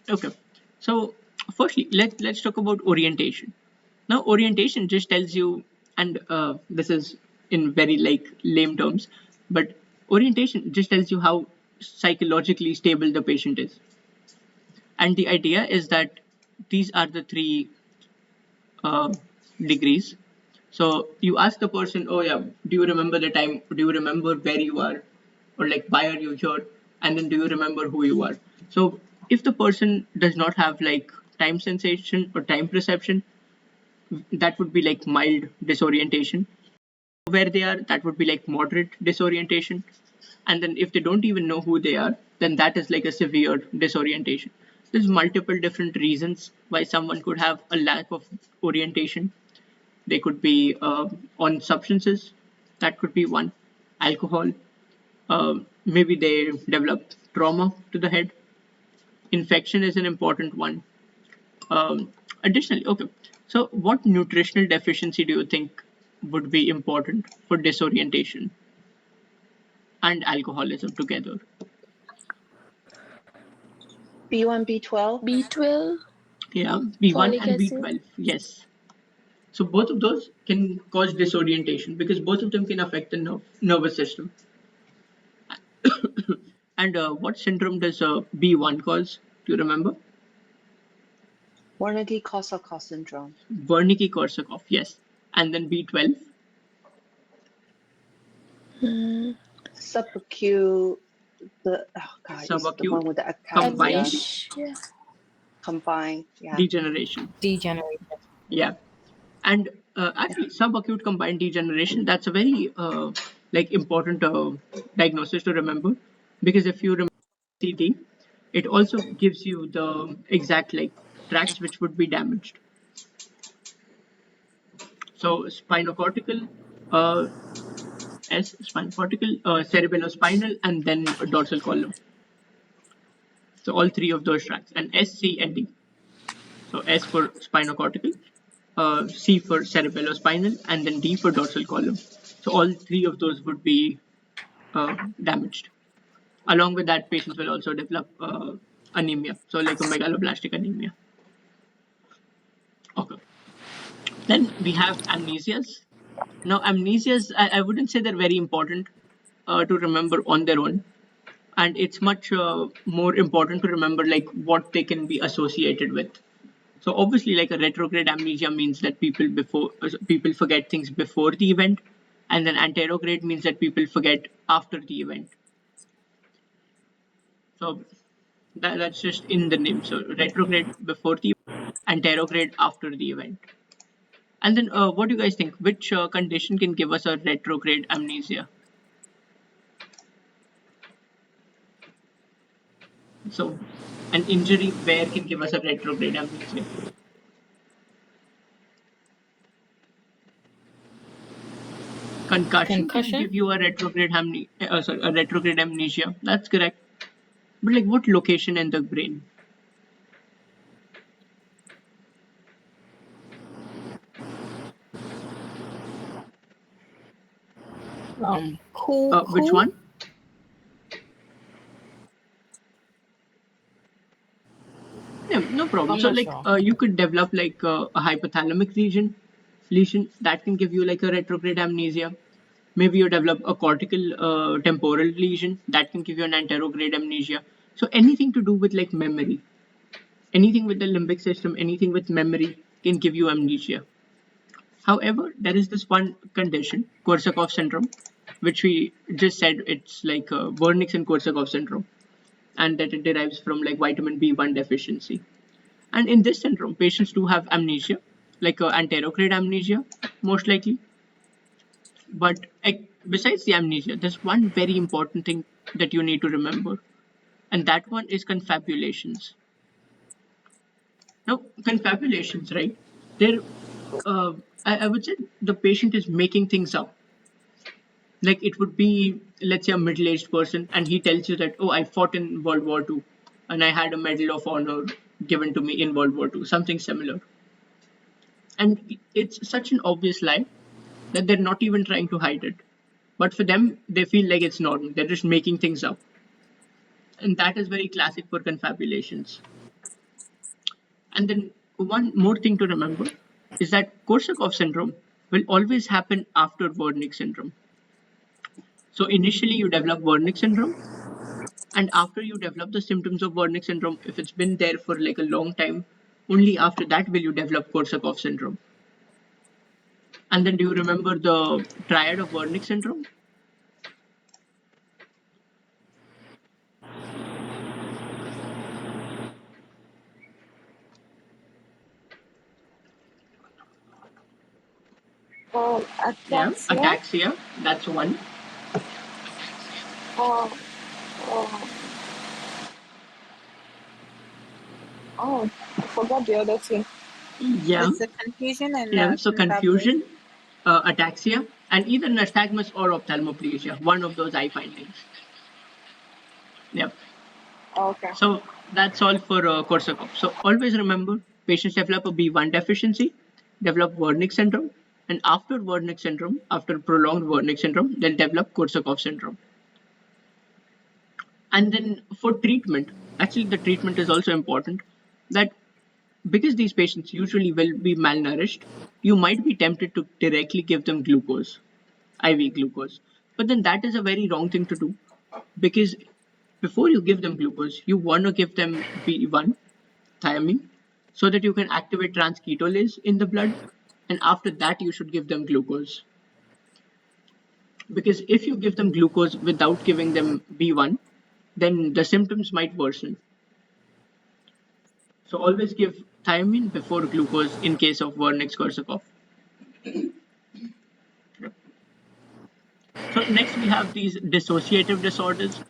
Okay. So firstly, let's talk about orientation. Now, orientation just tells you, and this is in very like lame terms, but orientation just tells you how psychologically stable the patient is. And the idea is that these are the three uh, degrees. So you ask the person, oh yeah, do you remember the time? Do you remember where you are? Or like, why are you here? And then do you remember who you are? So if the person does not have like time sensation or time perception, that would be like mild disorientation. Where they are, that would be like moderate disorientation. And then if they don't even know who they are, then that is like a severe disorientation. There's multiple different reasons why someone could have a lack of orientation. They could be on substances, that could be one. Alcohol, maybe they develop trauma to the head. Infection is an important one. Additionally, okay, so what nutritional deficiency do you think would be important for disorientation and alcoholism together? B1, B12. B12, Yeah, B1 folic and acid. B12, yes. So both of those can cause disorientation because both of them can affect the nervous system. And what syndrome does B1 cause? Do you remember? Wernicke-Korsakoff syndrome. Wernicke-Korsakoff, yes. And then B12, Subacute, the it's the subacute, one with the combined ataxia. Yeah. Combined, yeah. degeneration. Degeneration. Yeah. And actually, subacute combined degeneration, that's a very like important diagnosis to remember, because if you remember CT, it also gives you the exact like tracts which would be damaged. So spinocortical, uh, S spinocortical, cerebellospinal, and then dorsal column. So all three of those tracts, and S, C, and D. So S for spinocortical, C for cerebellospinal, and then D for dorsal column. So all three of those would be damaged. Along with that, patients will also develop anemia, so like a megaloblastic anemia. Okay. Then we have amnesias. Now, amnesias, I wouldn't say they're very important to remember on their own, and it's much more important to remember like what they can be associated with. So obviously, like a retrograde amnesia means that people forget things before the event, and then anterograde means that people forget after the event. So that's just in the name. So retrograde before the anterograde after the event. And then what do you guys think? Which condition can give us a retrograde amnesia? So an injury where can give us a retrograde amnesia? Concussion can Concussion? give you a retrograde amnesia. That's correct. But like what location in the brain? Which one? Yeah, no problem. I'm So not like sure. you could develop like a hypothalamic lesion that can give you like a retrograde amnesia. Maybe you develop a cortical temporal lesion that can give you an anterograde amnesia. So anything to do with like memory, anything with the limbic system, anything with memory can give you amnesia. However, there is this one condition, Korsakoff syndrome, which we just said it's like Wernicke's and Korsakoff syndrome, and that it derives from like vitamin B1 deficiency. And in this syndrome, patients do have amnesia, like anterograde amnesia, most likely. But besides the amnesia, there's one very important thing that you need to remember, and that one is confabulations. Now, confabulations, right? They're, I would say the patient is making things up. Like it would be, let's say, a middle-aged person, and he tells you that, oh, I fought in World War II, and I had a Medal of Honor given to me in World War II, something similar. And it's such an obvious lie that they're not even trying to hide it. But for them, they feel like it's normal. They're just making things up. And that is very classic for confabulations. And then one more thing to remember is that Korsakoff syndrome will always happen after Wernicke syndrome. So initially you develop Wernicke syndrome, and after you develop the symptoms of Wernicke syndrome, if it's been there for like a long time, only after that will you develop Korsakoff syndrome. And then do you remember the triad of Wernicke syndrome? Yeah, Ataxia. ataxia, that's one. Oh, oh, oh, I forgot the other two. Yeah, It's the confusion and yeah. So confabulation. confusion, ataxia, and either nystagmus or ophthalmoplegia, one of those eye findings. Yep. Okay. So that's all for Korsakoff. So always remember, patients develop a B1 deficiency, develop Wernicke syndrome, and after Wernicke syndrome, after prolonged Wernicke syndrome, they'll develop Korsakoff syndrome. And then for treatment, actually the treatment is also important. That because these patients usually will be malnourished, you might be tempted to directly give them glucose, IV glucose. But then that is a very wrong thing to do, because before you give them glucose, you want to give them B1, thiamine, so that you can activate transketolase in the blood, and after that you should give them glucose. Because if you give them glucose without giving them B1, then the symptoms might worsen. So always give thiamine before glucose in case of Wernicke-Korsakoff. So next we have these dissociative disorders.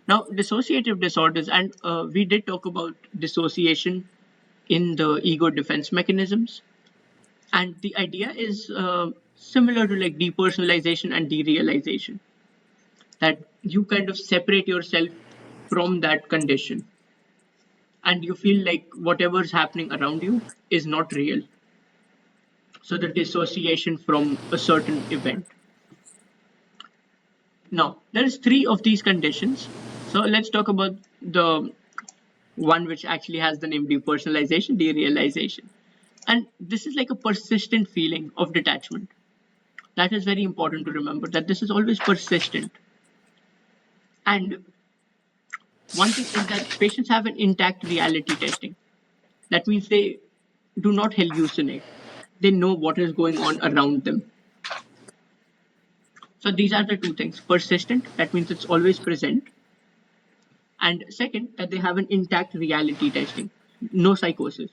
Now dissociative disorders, and we did talk about dissociation in the ego defense mechanisms. And the idea is similar to like depersonalization and derealization, that you kind of separate yourself from that condition and you feel like whatever's happening around you is not real. So the dissociation from a certain event. Now, there's three of these conditions. So let's talk about the one which actually has the name depersonalization, derealization. And this is like a persistent feeling of detachment. That is very important to remember, that this is always persistent. And one thing is that patients have an intact reality testing. That means they do not hallucinate. They know what is going on around them. So these are the two things. Persistent, that means it's always present. And second, that they have an intact reality testing. No psychosis.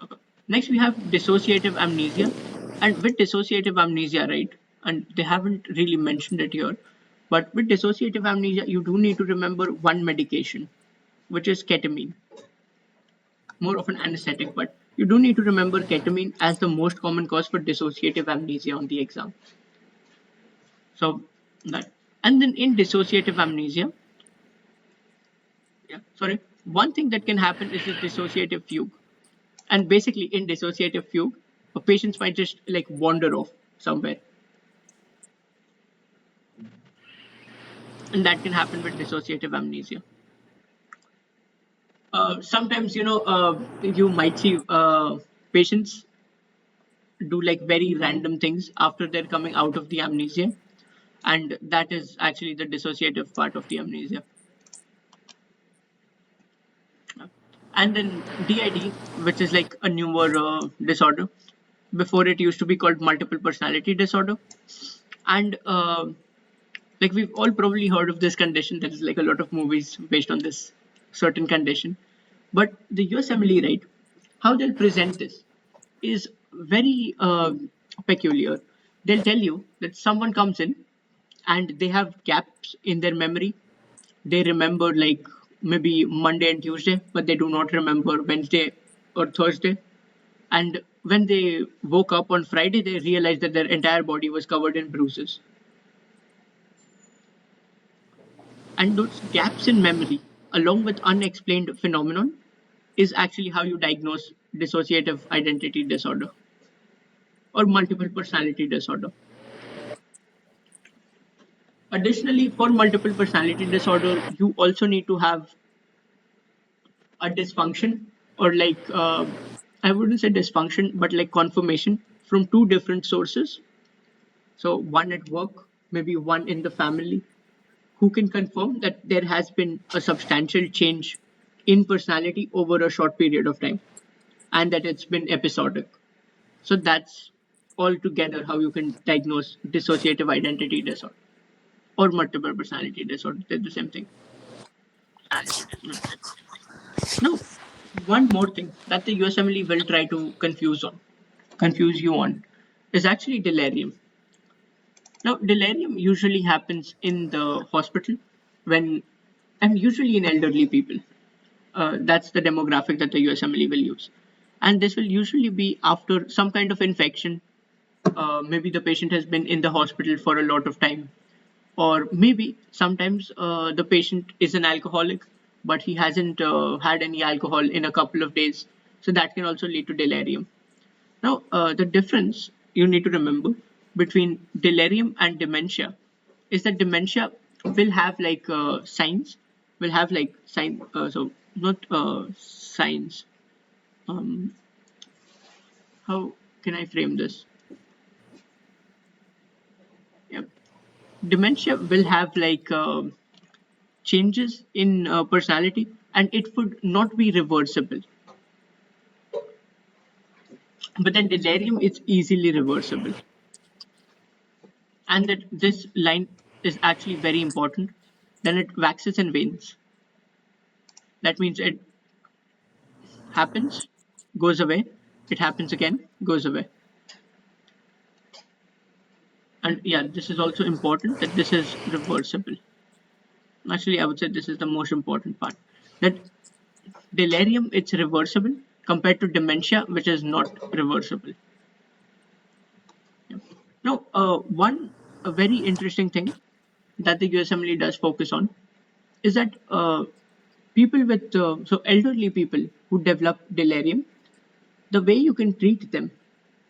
Okay. Next, we have dissociative amnesia. And with dissociative amnesia, right, and they haven't really mentioned it here, but with dissociative amnesia, you do need to remember one medication, which is ketamine. More of an anesthetic, but you do need to remember ketamine as the most common cause for dissociative amnesia on the exam. So that, and then in dissociative amnesia, yeah, sorry, one thing that can happen is this dissociative fugue. And basically in dissociative fugue, patients might just like wander off somewhere. And that can happen with dissociative amnesia. Sometimes, you might see patients do like very random things after they're coming out of the amnesia. And that is actually the dissociative part of the amnesia. And then DID, which is like a newer disorder. Before it used to be called multiple personality disorder. And like we've all probably heard of this condition. There's like a lot of movies based on this certain condition. But the USMLE, right, how they'll present this is very peculiar. They'll tell you that someone comes in and they have gaps in their memory. They remember like maybe Monday and Tuesday, but they do not remember Wednesday or Thursday. And when they woke up on Friday, they realized that their entire body was covered in bruises. And those gaps in memory, along with unexplained phenomenon, is actually how you diagnose dissociative identity disorder or multiple personality disorder. Additionally, for multiple personality disorder, you also need to have a dysfunction, or like I wouldn't say dysfunction, but like confirmation from two different sources. So one at work, maybe one in the family, who can confirm that there has been a substantial change in personality over a short period of time, and that it's been episodic. So that's altogether how you can diagnose dissociative identity disorder or multiple personality disorder. They're the same thing. Now, one more thing that the USMLE will try to confuse you on, is actually delirium. Now, delirium usually happens in the hospital when, and usually in elderly people. That's the demographic that the USMLE will use. And this will usually be after some kind of infection. Maybe the patient has been in the hospital for a lot of time, or maybe sometimes the patient is an alcoholic, but he hasn't had any alcohol in a couple of days. So that can also lead to delirium. Now, the difference you need to remember between delirium and dementia is that dementia will have like signs, will have like so not signs. Um, how can I frame this? Yeah. Dementia will have like changes in personality, and it would not be reversible. But then delirium is easily reversible. And that this line is actually very important. Then it waxes and wanes. That means it happens, goes away, it happens again, goes away. And yeah, this is also important that this is reversible. Actually, I would say this is the most important part. That delirium, it's reversible compared to dementia, which is not reversible. Yeah. Now, one a very interesting thing that the USMLE does focus on is that people with so elderly people who develop delirium, the way you can treat them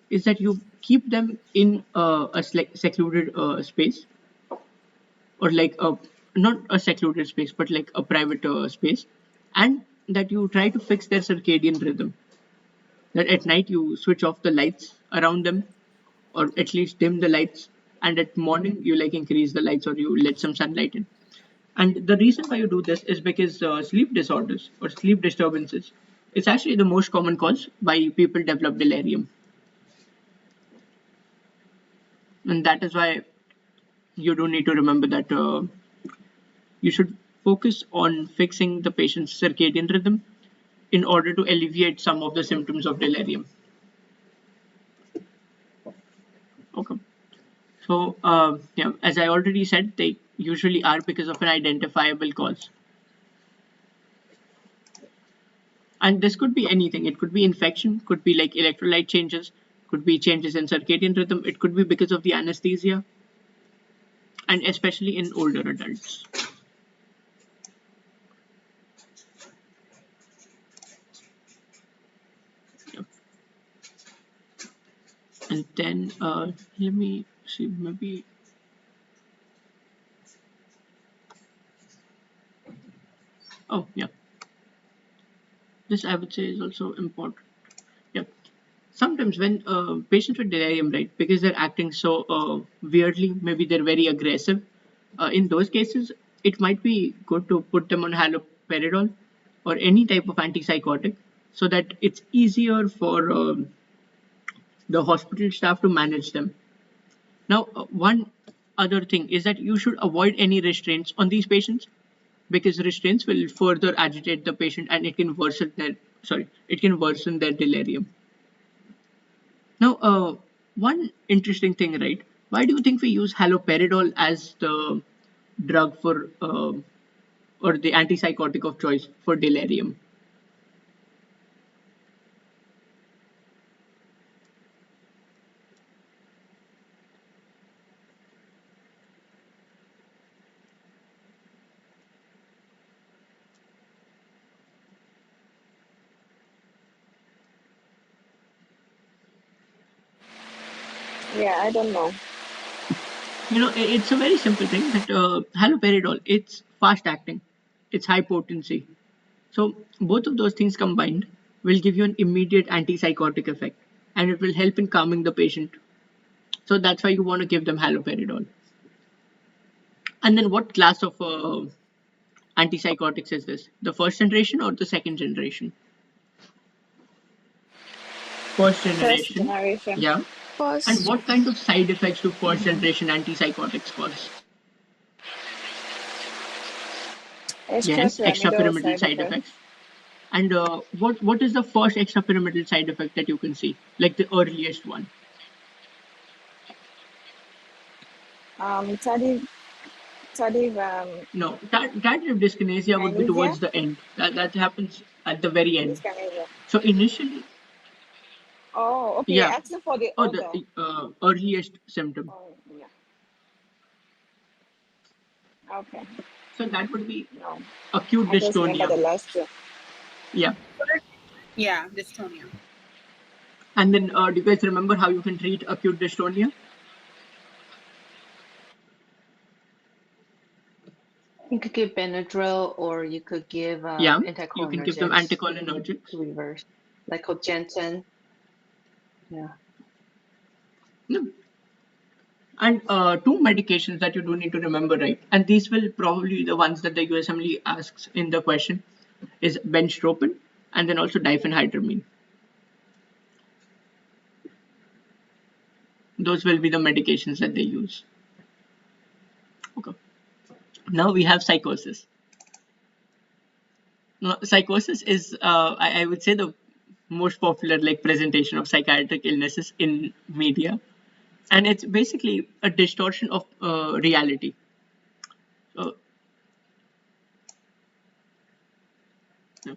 is that you keep them in a secluded space, or like a not a secluded space, but like a private space, and that you try to fix their circadian rhythm. That at night you switch off the lights around them, or at least dim the lights, and at morning you like increase the lights or you let some sunlight in. And the reason why you do this is because sleep disorders or sleep disturbances, it's actually the most common cause why people develop delirium. And that is why you do need to remember that you should focus on fixing the patient's circadian rhythm in order to alleviate some of the symptoms of delirium. Okay. So, yeah, as I already said, they usually are because of an identifiable cause. And this could be anything. It could be infection, could be like electrolyte changes, could be changes in circadian rhythm. It could be because of the anesthesia, and especially in older adults. Yep. And then let me see, maybe. Oh, yeah. This I would say is also important. Yep. Sometimes when patients with delirium, right, because they're acting so weirdly, maybe they're very aggressive. In those cases, it might be good to put them on haloperidol or any type of antipsychotic, so that it's easier for the hospital staff to manage them. Now, one other thing is that you should avoid any restraints on these patients, because restraints will further agitate the patient and it can worsen their delirium. Now, one interesting thing, right? Why do you think we use haloperidol as the drug for or the antipsychotic of choice for delirium? Yeah, I don't know. It's a very simple thing that haloperidol, it's fast acting, it's high potency. So both of those things combined will give you an immediate antipsychotic effect, and it will help in calming the patient. So that's why you want to give them haloperidol. And then what class of antipsychotics is this? The first generation or the second generation? First First generation. generation. Yeah. And First, what kind of side effects do first generation antipsychotics cause? Yes, Extrapyramidal extrapyramidal side side effect. effects. And what is the first extrapyramidal side effect that you can see? Like the earliest one? Tardive No, tardive dyskinesia would be anesthesia. towards the end. That happens at the very end. Dyskinesia. So initially, Oh, okay. You're yeah. asking for the Oh, order. the earliest symptom. Oh, yeah. Okay. So that would be No, acute I just remember the dystonia. last two. Yeah. yeah, dystonia. And then do you guys remember how you can treat acute dystonia? You could give Benadryl or you could give Yeah. You can give them anticholinergics anticholinergics. to reverse, like Cogentin. Yeah. No. And two medications that you do need to remember, right? And these will probably be the ones that the USMLE asks in the question is benztropine and then also diphenhydramine. Those will be the medications that they use. Okay. Now we have psychosis. Now, psychosis is, I would say, the most popular like presentation of psychiatric illnesses in media, and it's basically a distortion of reality. So, yeah.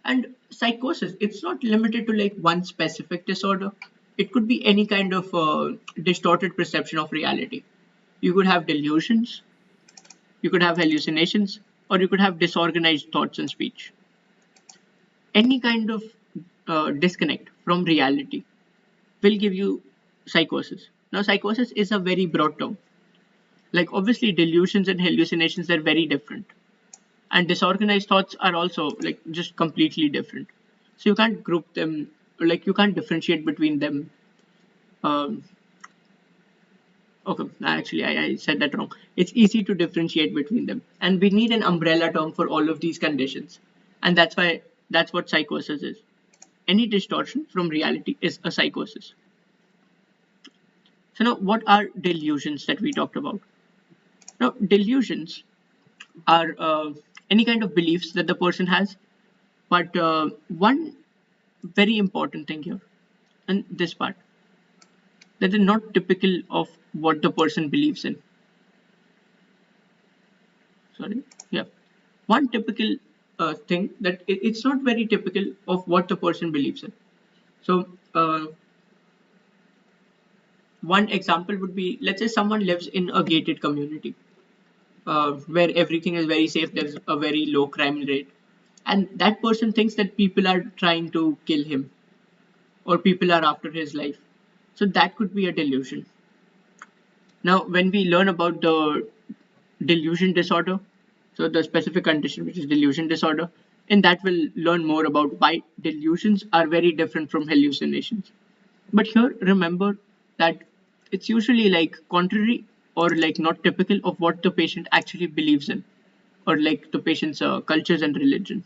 And psychosis, it's not limited to like one specific disorder. It could be any kind of distorted perception of reality. You could have delusions, you could have hallucinations, or you could have disorganized thoughts and speech. Any kind of disconnect from reality will give you psychosis. Now, psychosis is a very broad term. Like, obviously, delusions and hallucinations are very different, and disorganized thoughts are also like just completely different. So, you can't group them, like, you can't differentiate between them. Um, okay, actually, I said that wrong. It's easy to differentiate between them, and we need an umbrella term for all of these conditions, and that's what psychosis is. Any distortion from reality is a psychosis. So now, what are delusions that we talked about? Now, delusions are any kind of beliefs that the person has, but one very important thing here, and this part, that they're not typical of what the person believes in. Sorry, yeah, one typical thing that it's not very typical of what the person believes in. So, one example would be, let's say someone lives in a gated community where everything is very safe, there's a very low crime rate, and that person thinks that people are trying to kill him or people are after his life. So that could be a delusion. Now, when we learn about the delusion disorder, so the specific condition which is delusion disorder, in that we'll learn more about why delusions are very different from hallucinations. But here, remember that it's usually like contrary or like not typical of what the patient actually believes in, or like the patient's cultures and religion.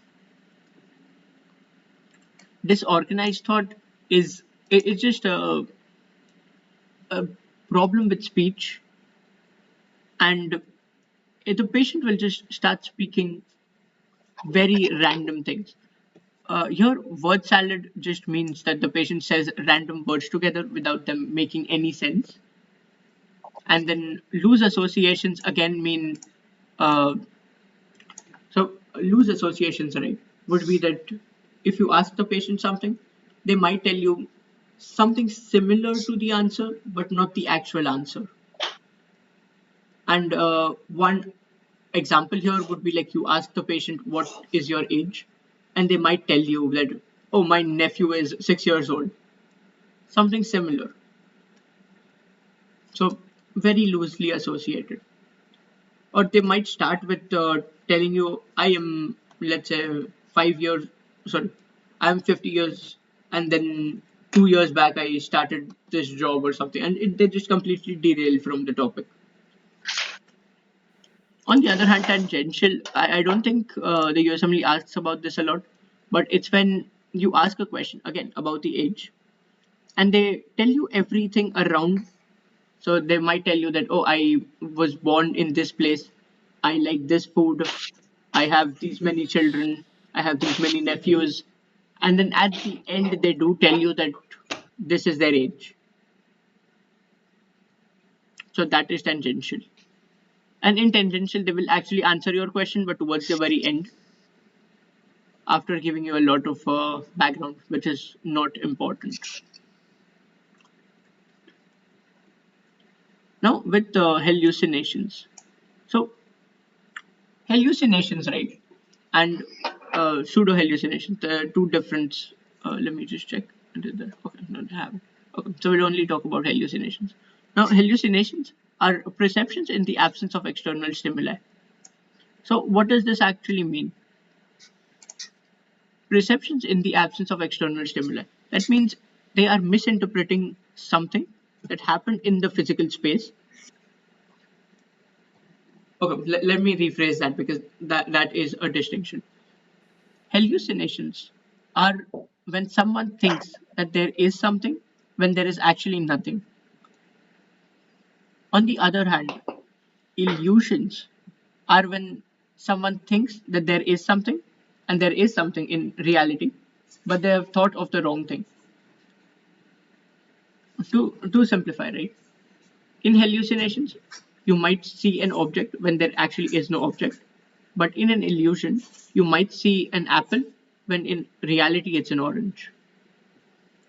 Disorganized thought is it's just a problem with speech, and the patient will just start speaking very random things. Here, word salad just means that the patient says random words together without them making any sense. And then loose associations again mean uh, so loose associations, right, would be that if you ask the patient something, they might tell you something similar to the answer, but not the actual answer. And one example here would be like you ask the patient, what is your age? And they might tell you that, oh, my nephew is 6 years old. Something similar. So, very loosely associated. Or they might start with telling you, I am, let's say, 5 years, sorry, I'm 50 years, and then 2 years back I started this job or something, and they just completely derail from the topic. On the other hand, tangential, I don't think the USMLE asks about this a lot, but it's when you ask a question again about the age, and they tell you everything around. So they might tell you that, oh, I was born in this place, I like this food, I have these many children, I have these many nephews, and then at the end they do tell you that this is their age. So that is tangential. And in tangential, they will actually answer your question, but towards the very end, after giving you a lot of background, which is not important. Now, with hallucinations. So, hallucinations, right? And pseudo hallucinations, there are two different. Let me just check. Okay, no, I haven't. Okay, so we'll only talk about hallucinations. Now, hallucinations are perceptions in the absence of external stimuli. So, what does this actually mean? Perceptions in the absence of external stimuli. That means they are misinterpreting something that happened in the physical space. Okay, let me rephrase that because that is a distinction. Hallucinations are when someone thinks that there is something when there is actually nothing. On the other hand, illusions are when someone thinks that there is something and there is something in reality, but they have thought of the wrong thing. To simplify, right? In hallucinations, you might see an object when there actually is no object, but in an illusion, you might see an apple when in reality it's an orange.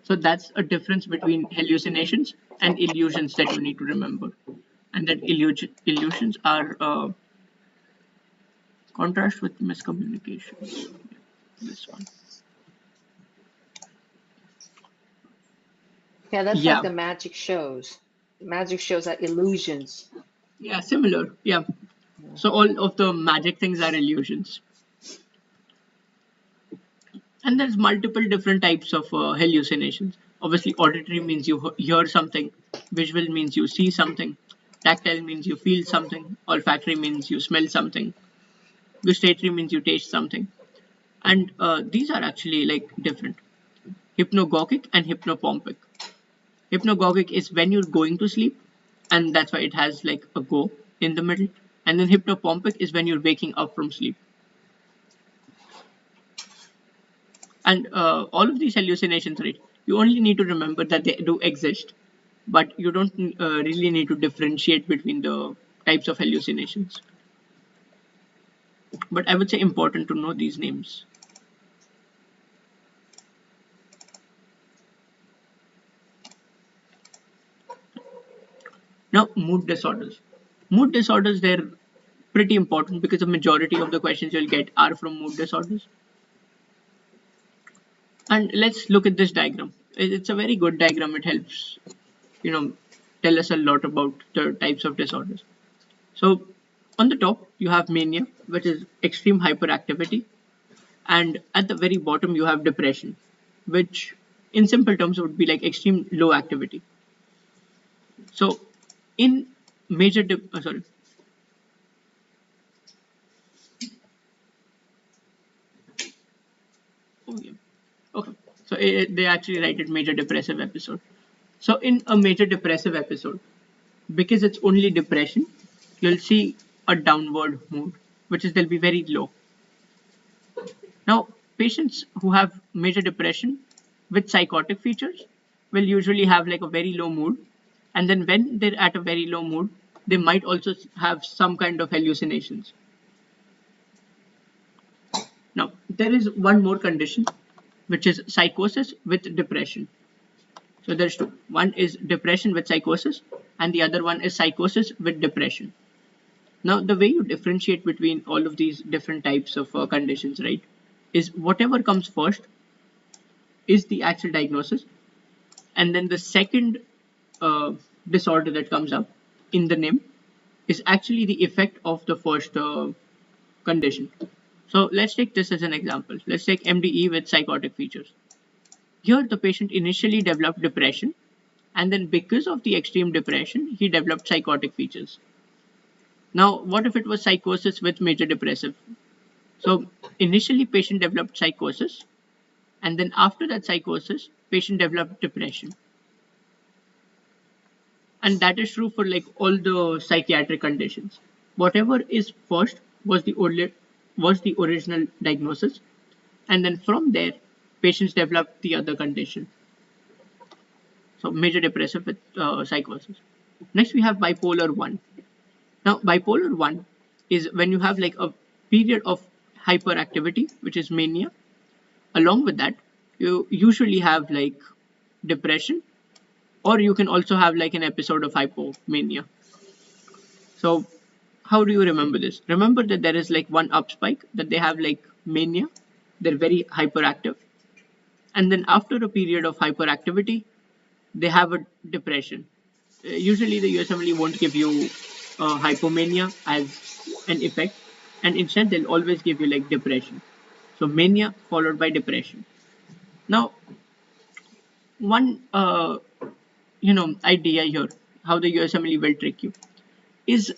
So that's a difference between hallucinations and illusions that you need to remember. And that illusions are contrast with miscommunications. This one. Yeah, that's like Yeah, the magic shows. Magic shows are illusions. yeah, similar. Yeah. So all of the magic things are illusions. And there's multiple different types of hallucinations. Obviously, auditory means you hear something, visual means you see something, tactile means you feel something, olfactory means you smell something, gustatory means you taste something. And these are actually like different. Hypnagogic and hypnopompic. Hypnagogic is when you're going to sleep, and that's why it has like a go in the middle. And then hypnopompic is when you're waking up from sleep. And all of these hallucinations, right? You only need to remember that they do exist, but you don't really need to differentiate between the types of hallucinations. But I would say important to know these names. Now, mood disorders. Mood disorders, they're pretty important because the majority of the questions you'll get are from mood disorders. And let's look at this diagram. It's a very good diagram. It helps, you know, tell us a lot about the types of disorders. So on the top, you have mania, which is extreme hyperactivity. And at the very bottom, you have depression, which in simple terms would be like extreme low activity. So in major, sorry, oh yeah, okay. So they actually write it major depressive episode. So in a major depressive episode, because it's only depression, you'll see a downward mood, which is they'll be very low. Now, patients who have major depression with psychotic features will usually have like a very low mood, and then when they're at a very low mood, they might also have some kind of hallucinations. Now, there is one more condition, which is psychosis with depression. So there's two. One is depression with psychosis, and the other one is psychosis with depression. Now, the way you differentiate between all of these different types of conditions, right, is whatever comes first is the actual diagnosis, and then the second uh, disorder that comes up in the name is actually the effect of the first condition. So let's take this as an example. Let's take MDE with psychotic features. Here the patient initially developed depression, and then because of the extreme depression he developed psychotic features. Now what if it was psychosis with major depressive? So initially patient developed psychosis, and then after that psychosis patient developed depression. And that is true for like all the psychiatric conditions. Whatever is first was the original diagnosis, and then from there patients develop the other condition. So major depressive with psychosis. Next we have bipolar 1. Now bipolar 1 is when you have like a period of hyperactivity, which is mania. Along with that you usually have like depression, or you can also have like an episode of hypomania. So how do you remember this? Remember that there is like one up spike, that they have like mania, they're very hyperactive, and then after a period of hyperactivity they have a depression. Usually the USMLE won't give you hypomania as an effect, and instead they'll always give you like depression. So mania followed by depression. Now one idea here how the USMLE will trick you is,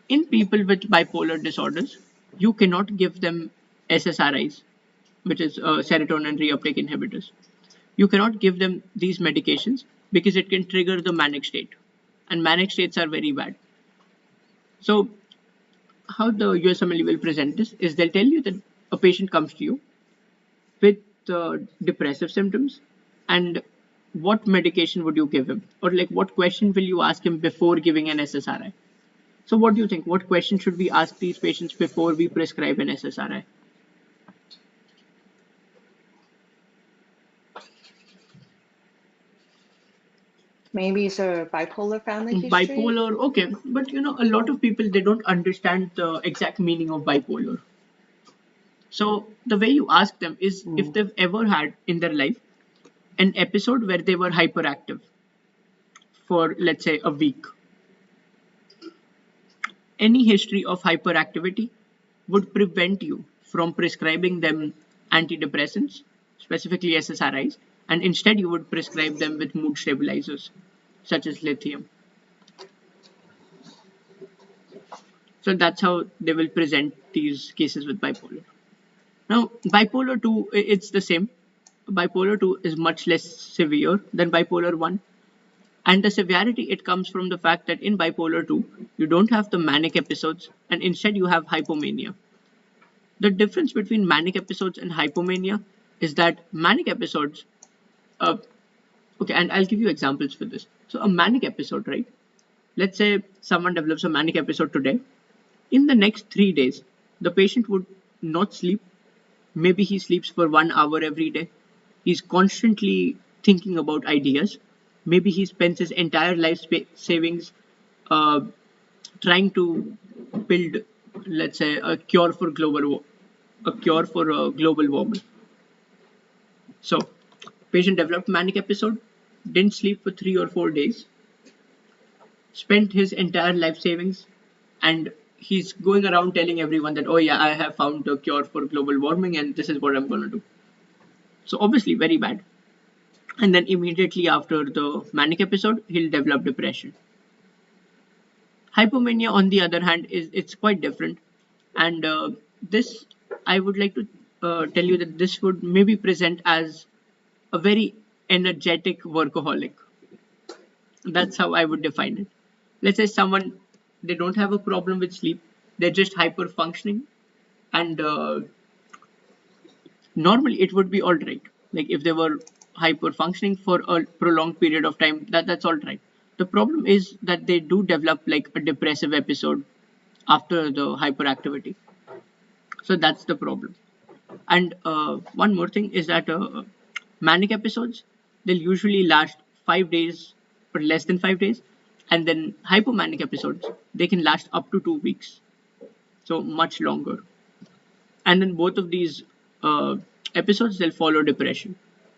in people with bipolar disorders you cannot give them SSRIs, which is serotonin reuptake inhibitors. You cannot give them these medications because it can trigger the manic state, and manic states are very bad. So how the USMLE will present this is they'll tell you that a patient comes to you with depressive symptoms, and what medication would you give him, or like what question will you ask him before giving an SSRI? So what do you think? What question should we ask these patients before we prescribe an SSRI? Maybe it's a bipolar family history. Bipolar, okay, but a lot of people, they don't understand the exact meaning of bipolar. So the way you ask them is if they've ever had in their life an episode where they were hyperactive for, let's say, a week. Any history of hyperactivity would prevent you from prescribing them antidepressants, specifically SSRIs, and instead you would prescribe them with mood stabilizers such as lithium. So that's how they will present these cases with bipolar. Now, bipolar 2, it's the same. Bipolar 2 is much less severe than bipolar 1. And the severity, it comes from the fact that in bipolar 2, you don't have the manic episodes, and instead you have hypomania. The difference between manic episodes and hypomania is that manic episodes, okay, and I'll give you examples for this. So a manic episode, right? Let's say someone develops a manic episode today. In the next 3 days, the patient would not sleep. Maybe he sleeps for 1 hour every day. He's constantly thinking about ideas. Maybe he spends his entire life savings trying to build, let's say, a cure for global warming. So, patient developed manic episode, didn't sleep for 3 or 4 days, spent his entire life savings, and he's going around telling everyone that, oh yeah, I have found a cure for global warming and this is what I'm going to do. So obviously very bad. And then immediately after the manic episode, he'll develop depression. Hypomania, on the other hand, it's quite different. And this, I would like to tell you that this would maybe present as a very energetic workaholic. That's how I would define it. Let's say someone, they don't have a problem with sleep, they're just hyper functioning, and normally it would be all right. Like if they were hyper functioning for a prolonged period of time, that's all right. The problem is that they do develop like a depressive episode after the hyperactivity. So that's the problem. And one more thing is that manic episodes, they'll usually last 5 days or less than 5 days, and then hypomanic episodes, they can last up to 2 weeks, so much longer. And then both of these episodes, they'll follow depression.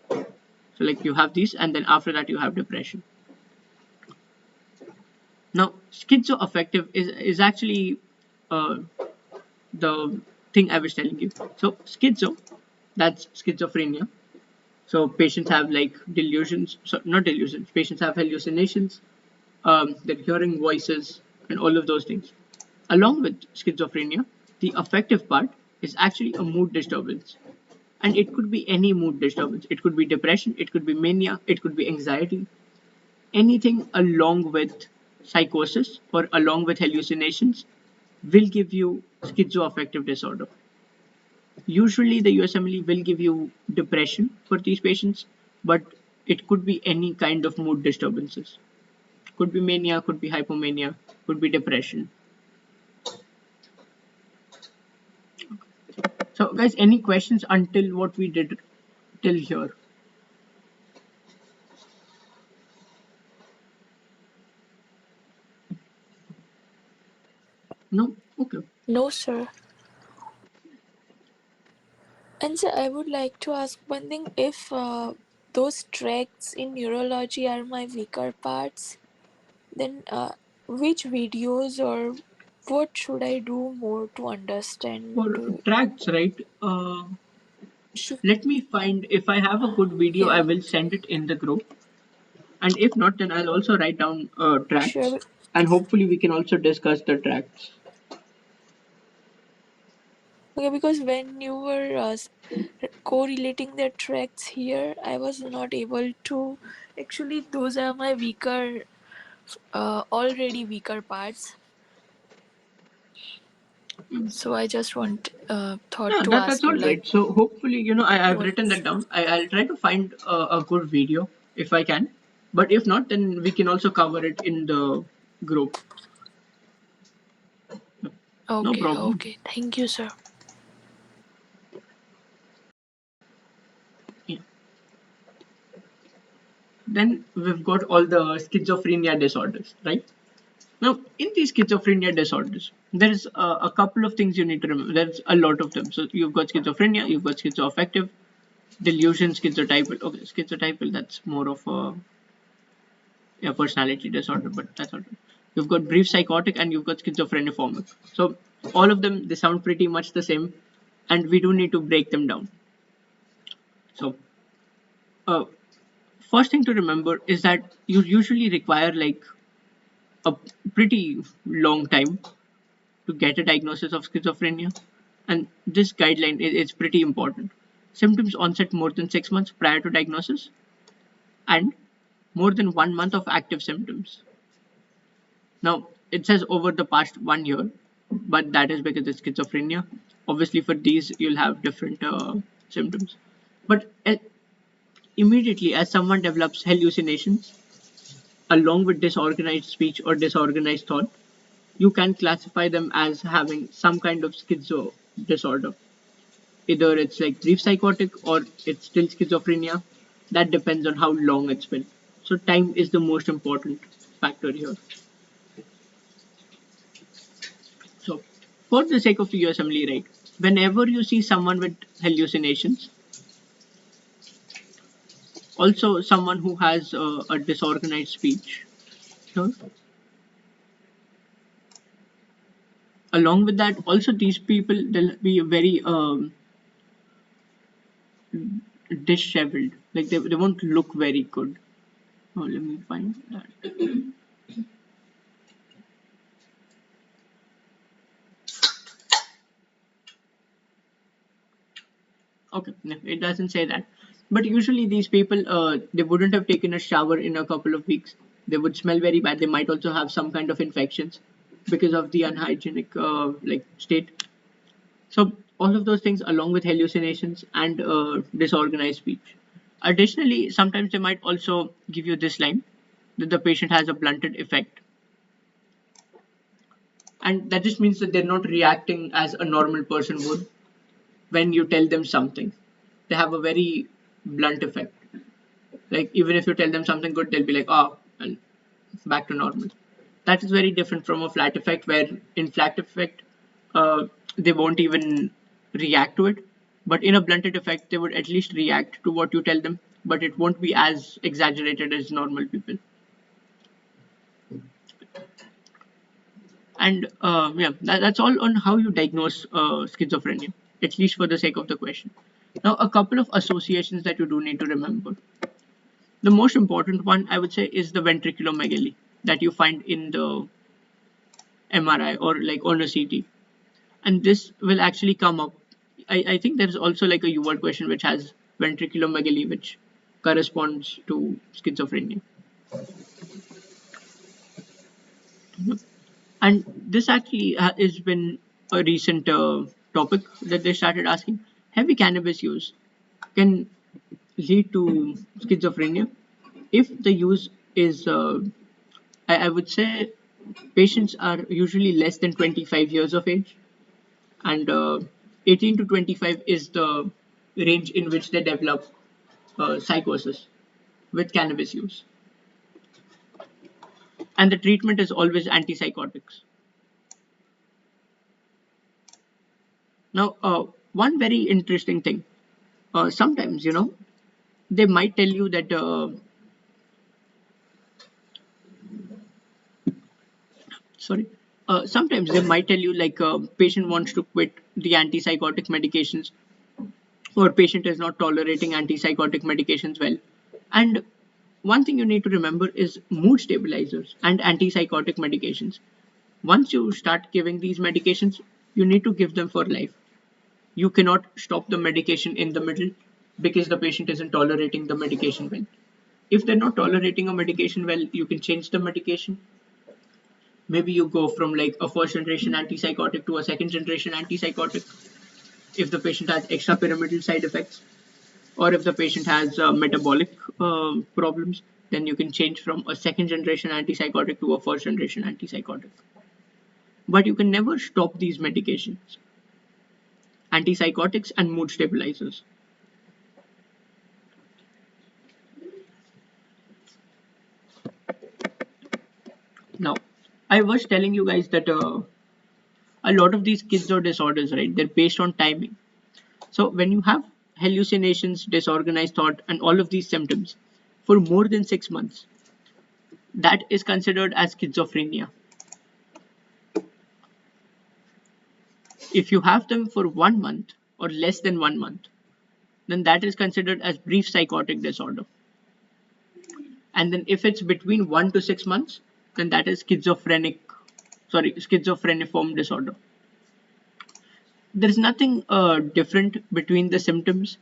So like you have these, and then after that you have depression. Now schizoaffective is actually the thing I was telling you. So schizo, that's schizophrenia. So patients have like delusions, so not delusions. Patients have hallucinations. They're hearing voices and all of those things. Along with schizophrenia, the affective part is actually a mood disturbance. And it could be any mood disturbance. It could be depression, it could be mania, it could be anxiety. Anything along with psychosis or along with hallucinations will give you schizoaffective disorder. Usually, the USMLE will give you depression for these patients, but it could be any kind of mood disturbances. Could be mania, could be hypomania, could be depression. So, guys, any questions until what we did till here? No? Okay. No, sir. And sir, I would like to ask one thing. If those tracts in neurology are my weaker parts, then which videos or what should I do more to understand? For To tracks, right? should, Let me find, if I have a good video, I yeah, will send it in the group. And if not, then I'll also write down tracks. sure. And hopefully, we can also discuss the tracks. Okay, because when you were correlating the tracks here, I was not able to. Actually, those are my weaker, already weaker parts. So I just thought Yeah, to that's ask you all like right. So hopefully, I've what. written that down. I'll try to find a good video if I can. But if not, then we can also cover it in the group. No Okay, problem. okay. Thank you, sir. Yeah. Then we've got all the schizophrenia disorders, right? Now, in these schizophrenia disorders, there's a couple of things you need to remember. There's a lot of them. So you've got schizophrenia, you've got schizoaffective, delusion, schizotypal. Okay, schizotypal, that's more of a personality disorder, but that's all right. You've got brief psychotic and you've got schizophreniformic. So all of them, they sound pretty much the same, and we do need to break them down. So uh, first thing to remember is that you usually require like a pretty long time to get a diagnosis of schizophrenia, and this guideline is pretty important. Symptoms onset more than 6 months prior to diagnosis, and more than 1 month of active symptoms. Now, it says over the past 1 year, but that is because it's schizophrenia. Obviously, for these, you'll have different symptoms. But immediately, as someone develops hallucinations, along with disorganized speech or disorganized thought, you can classify them as having some kind of schizo disorder. Either it's like brief psychotic or it's still schizophrenia. That depends on how long it's been. So, time is the most important factor here. So, for the sake of the USMLE, right, whenever you see someone with hallucinations, also someone who has a disorganized speech, sure. Along with that, also these people, they'll be very disheveled. Like they won't look very good. Oh, let me find that. Okay, no, it doesn't say that. But usually these people, they wouldn't have taken a shower in a couple of weeks. They would smell very bad. They might also have some kind of infections because of the unhygienic like state. So all of those things, along with hallucinations and disorganized speech. Additionally, sometimes they might also give you this line that the patient has a blunted effect, and that just means that they're not reacting as a normal person would when you tell them something. They have a very blunt effect. Like even if you tell them something good, they'll be like, "Oh," and back to normal. That is very different from a flat effect, where in flat effect, they won't even react to it. But in a blunted effect, they would at least react to what you tell them, but it won't be as exaggerated as normal people. And yeah, that's all on how you diagnose schizophrenia, at least for the sake of the question. Now, a couple of associations that you do need to remember. The most important one, I would say, is the ventriculomegaly that you find in the MRI or like on a CT. And this will actually come up. I think there's also like a UWorld question which has ventriculomegaly, which corresponds to schizophrenia. And this actually has been a recent topic that they started asking. Heavy cannabis use can lead to schizophrenia if the use is, I would say, patients are usually less than 25 years of age, and 18 to 25 is the range in which they develop psychosis with cannabis use. And the treatment is always antipsychotics. Now, one very interesting thing, sometimes, they might tell you that, sometimes they might tell you like a patient wants to quit the antipsychotic medications, or patient is not tolerating antipsychotic medications well. And one thing you need to remember is mood stabilizers and antipsychotic medications. Once you start giving these medications, you need to give them for life. You cannot stop the medication in the middle because the patient isn't tolerating the medication well. If they're not tolerating a medication well, you can change the medication. Maybe you go from like a first generation antipsychotic to a second generation antipsychotic if the patient has extrapyramidal side effects, or if the patient has metabolic problems, then you can change from a second generation antipsychotic to a first generation antipsychotic. But you can never stop these medications, antipsychotics and mood stabilizers. Now, I was telling you guys that a lot of these schizo disorders, right, they're based on timing. So when you have hallucinations, disorganized thought, and all of these symptoms for more than 6 months, that is considered as schizophrenia. If you have them for 1 month or less than 1 month, then that is considered as brief psychotic disorder. And then if it's between 1 to 6 months, then that is schizophreniform disorder. There's nothing different between the symptoms.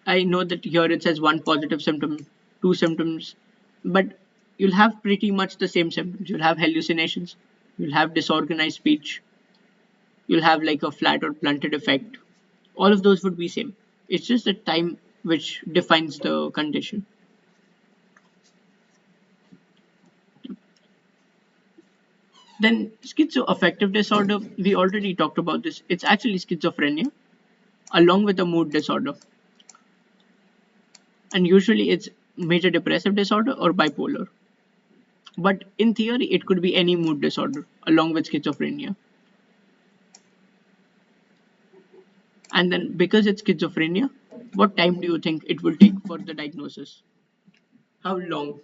I know that here it says one positive symptom, two symptoms, but you'll have pretty much the same symptoms. You'll have hallucinations, you'll have disorganized speech, you'll have like a flat or blunted effect. All of those would be same. It's just the time which defines the condition. Then schizoaffective disorder, we already talked about this. It's actually schizophrenia along with a mood disorder. And usually it's major depressive disorder or bipolar. But in theory, it could be any mood disorder along with schizophrenia. And then because it's schizophrenia, what time do you think it will take for the diagnosis? How long?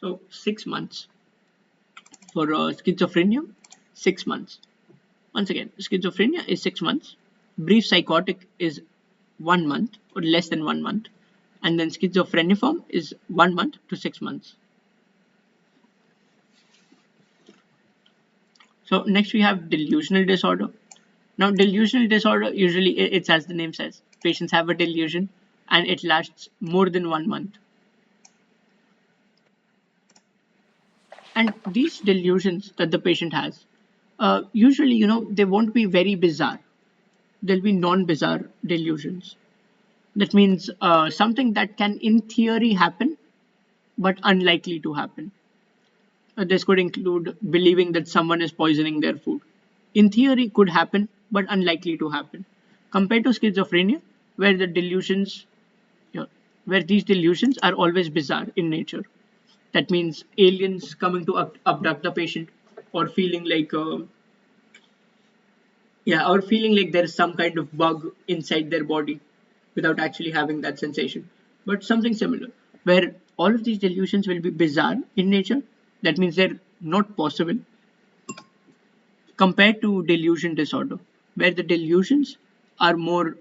So 6 months. For schizophrenia, 6 months. Once again, schizophrenia is 6 months. Brief psychotic is 1 month or less than 1 month. And then schizophreniform is 1 month to 6 months. So next we have delusional disorder. Now delusional disorder, usually it's as the name says, patients have a delusion and it lasts more than 1 month. And these delusions that the patient has, usually, they won't be very bizarre. They'll be non-bizarre delusions. That means something that can in theory happen, but unlikely to happen. This could include believing that someone is poisoning their food. In theory, could happen, but unlikely to happen. Compared to schizophrenia, where these delusions are always bizarre in nature. That means aliens coming to abduct the patient, or feeling like or feeling like there's some kind of bug inside their body without actually having that sensation. But something similar, where all of these delusions will be bizarre in nature. That means they're not possible, compared to delusion disorder, where the delusions are more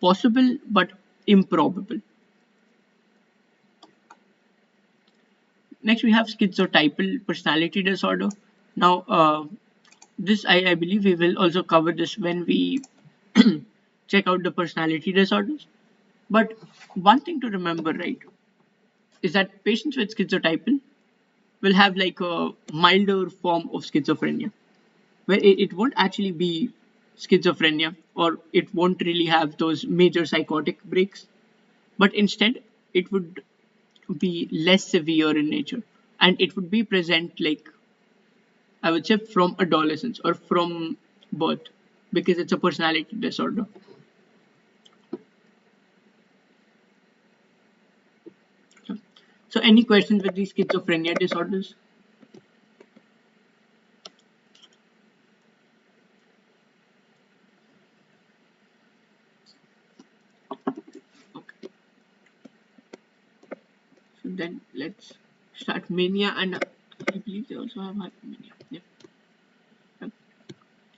possible but improbable. Next, we have schizotypal personality disorder. Now, this I believe we will also cover this when we check out the personality disorders. But one thing to remember, right, is that patients with schizotypal will have like a milder form of schizophrenia, where it won't actually be schizophrenia, or it won't really have those major psychotic breaks, but instead it would be less severe in nature, and it would be present, like I would say, from adolescence or from birth, because it's a personality disorder. So any questions with these schizophrenia disorders? Okay. So then let's start mania, and I believe they also have hypomania. Yeah.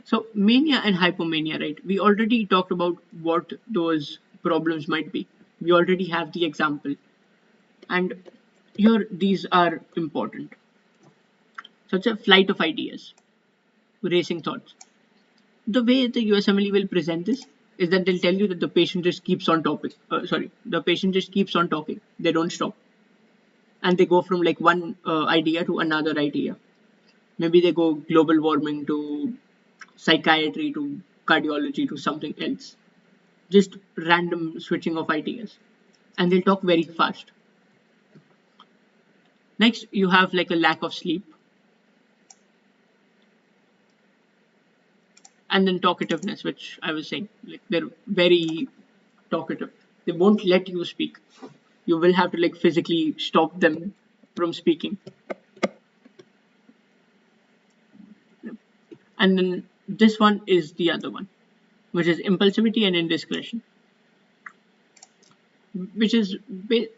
So mania and hypomania, right? We already talked about what those problems might be. We already have the example, and here these are important. Such a flight of ideas, racing thoughts. The way the USMLE will present this is that they'll tell you that the patient just keeps on talking. The patient just keeps on talking. They don't stop, and they go from like one idea to another idea. Maybe they go global warming to psychiatry to cardiology to something else. Just random switching of ideas, and they'll talk very fast. Next, you have like a lack of sleep, and then talkativeness, which I was saying, like they're very talkative. They won't let you speak. You will have to like physically stop them from speaking. And then this one is the other one, which is impulsivity and indiscretion, which is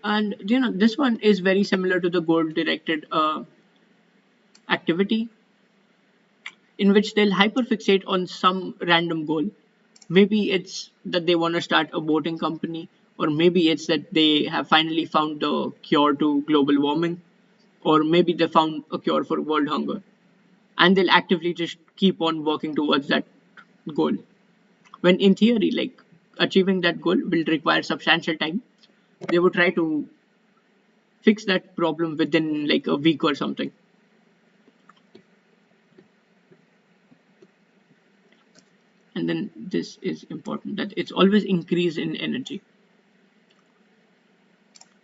and this one is very similar to the goal directed activity, in which they'll hyperfixate on some random goal. Maybe it's that they want to start a boating company, or maybe it's that they have finally found the cure to global warming, or maybe they found a cure for world hunger, and they'll actively just keep on working towards that goal. When in theory, like achieving that goal will require substantial time. They would try to fix that problem within like a week or something. And then this is important, that it's always increase in energy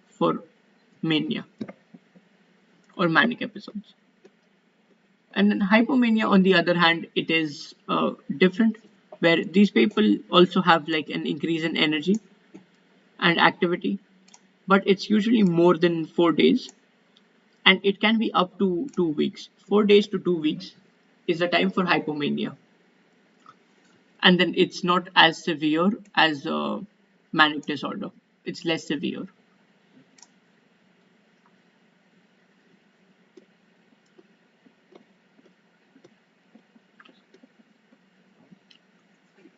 for mania or manic episodes. And then hypomania, on the other hand, it is different, where these people also have like an increase in energy and activity, but it's usually more than 4 days, and it can be up to 2 weeks. 4 days to 2 weeks is the time for hypomania, and then it's not as severe as a manic disorder. It's less severe.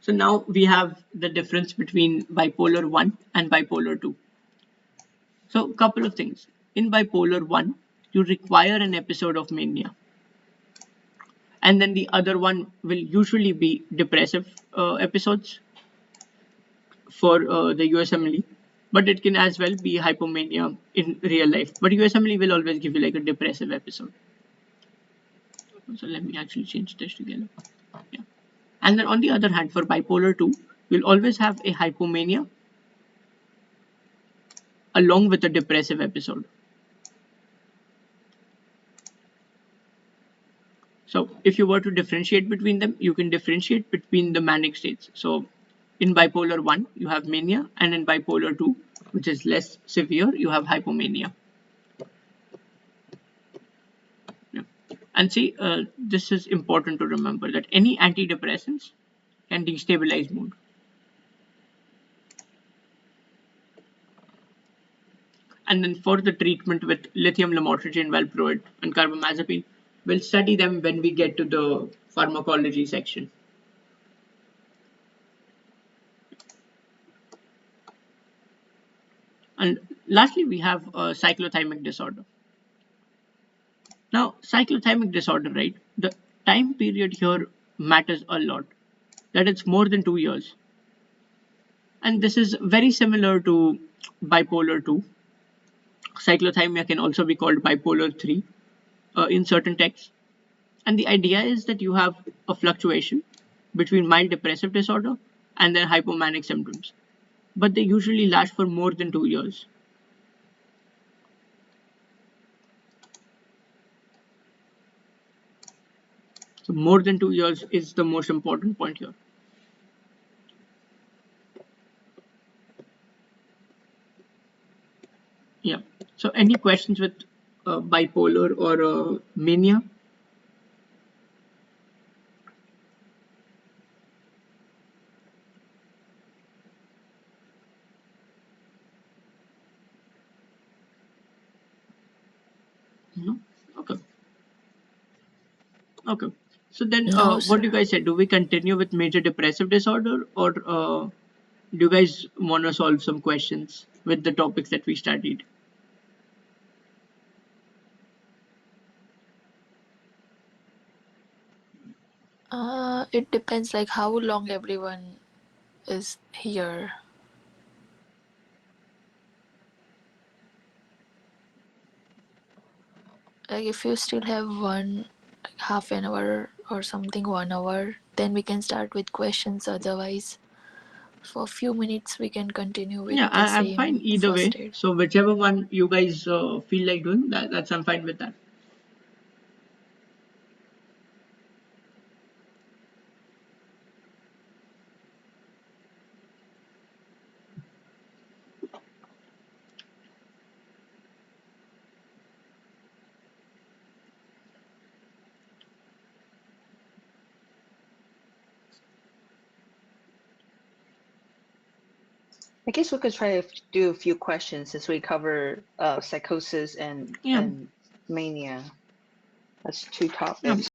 So now we have the difference between bipolar 1 and bipolar 2. So, couple of things. In bipolar 1, you require an episode of mania. And then the other one will usually be depressive episodes for the USMLE. But it can as well be hypomania in real life. But USMLE will always give you like a depressive episode. So let me actually change this together. Yeah. And then on the other hand, for bipolar 2, you'll always have a hypomania along with a depressive episode. So if you were to differentiate between them, you can differentiate between the manic states. So in bipolar 1, you have mania, and in bipolar 2, which is less severe, you have hypomania. And see, this is important to remember that any antidepressants can destabilize mood. And then for the treatment with lithium lamotrigine, valproate, and carbamazepine, we'll study them when we get to the pharmacology section. And lastly, we have cyclothymic disorder. Now, cyclothymic disorder, right? The time period here matters a lot, that it's more than 2 years. And this is very similar to bipolar 2. Cyclothymia can also be called bipolar 3 in certain texts. And the idea is that you have a fluctuation between mild depressive disorder and then hypomanic symptoms. But they usually last for more than 2 years. So more than 2 years is the most important point here. Yeah. So any questions with bipolar or mania? No? Okay. Okay. So then No, what do you sir. guys say? Do we continue with major depressive disorder, or do you guys want to solve some questions with the topics that we studied? It depends like how long everyone is here. Like if you still have half an hour or something, 1 hour, then we can start with questions. Otherwise, for a few minutes we can continue with Yeah, the I'm fine same either first way. aid. So whichever one you guys feel like doing, that's I'm fine with that. I guess we could try to do a few questions since we cover psychosis and Yeah. mania. That's two Yeah. topics.